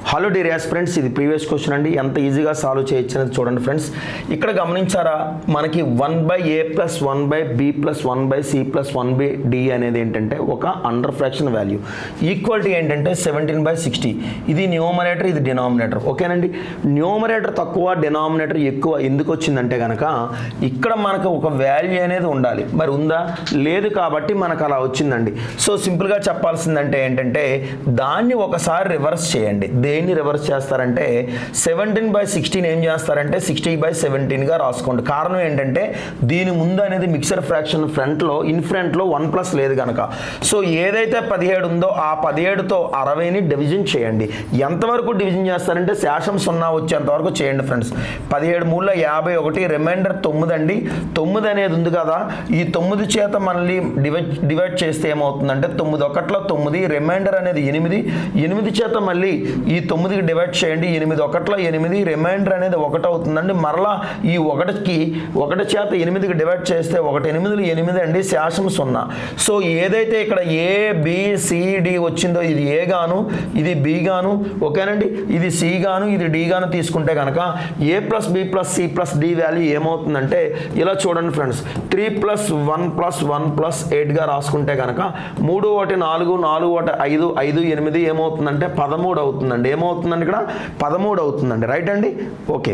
Hello dear aspirants, ఇది previous question అండి. ఎంత ఈజీగా సాల్వ్ చేయొచ్చు అనేది చూడండి ఫ్రెండ్స్. ఇక్కడ గమనించారా, మనకి 1/a + 1/b + 1/c + 1/d అనేది ఏంటంటే ఒక అండర్ ఫ్రాక్షన్ వాల్యూ. ఈక్వాలిటీ ఏంటంటే 17/60. ఇది న్యూమరేటర్, ఇది డినామినేటర్. ఓకేనండి. న్యూమరేటర్ తక్కువ, డినామినేటర్ ఎక్కువ ఎందుకు వచ్చిందంటే కనుక ఇక్కడ మనకు ఒక వాల్యూ అనేది ఉండాలి. మరి ఉందా? లేదు. కాబట్టి మనకు అలా వచ్చిందండి. సో సింపుల్గా చెప్పాల్సిందంటే ఏంటంటే దాన్ని ఒకసారి రివర్స్ చేయండి. దేన్ని రివర్స్ చేస్తారంటే 17/16 ఏం చేస్తారంటే 60/17గా రాసుకోండి. కారణం ఏంటంటే దీని ముందు అనేది మిక్సర్ ఫ్రాక్షన్ ఫ్రంట్లో ఇన్ఫ్రంట్లో 1+ లేదు కనుక. సో ఏదైతే 17 ఉందో ఆ 17తో 60ని డివిజన్ చేయండి. ఎంతవరకు డివిజన్ చేస్తారంటే శేషం 0 వచ్చేంత వరకు చేయండి ఫ్రెండ్స్. 17 3 51, రిమైండర్ 9 అండి. 9 అనేది ఉంది కదా, ఈ 9 చేత మళ్ళీ డివైడ్ చేస్తే ఏమవుతుందంటే 9 1 9, రిమైండర్ అనేది 8. 8 చేత మళ్ళీ ఈ 9కి డివైడ్ చేయండి. 8 1 8, రిమైండర్ అనేది 1 అవుతుందండి. మరలా ఈ 1కి 1 చేత 8కి డివైడ్ చేస్తే 1 8 8 అండి, శేషం 0. సో ఏదైతే ఇక్కడ ABCD వచ్చిందో ఇది A గాను, ఇది B గాను, ఓకేనండి, ఇది C గాను, ఇది D గాను తీసుకుంటే కనుక A + B + C + D value ఏమవుతుందంటే ఇలా చూడండి ఫ్రెండ్స్, 3 + 1 + 1 + 8గా రాసుకుంటే కనుక 3 1 4 4 1 5 5 8 ఏమవుతుందంటే 13 అవుతుందండి. ఏమవుతుందండి? ఇక్కడ 13 అవుతుందండి. రైట్ అండి. ఓకే.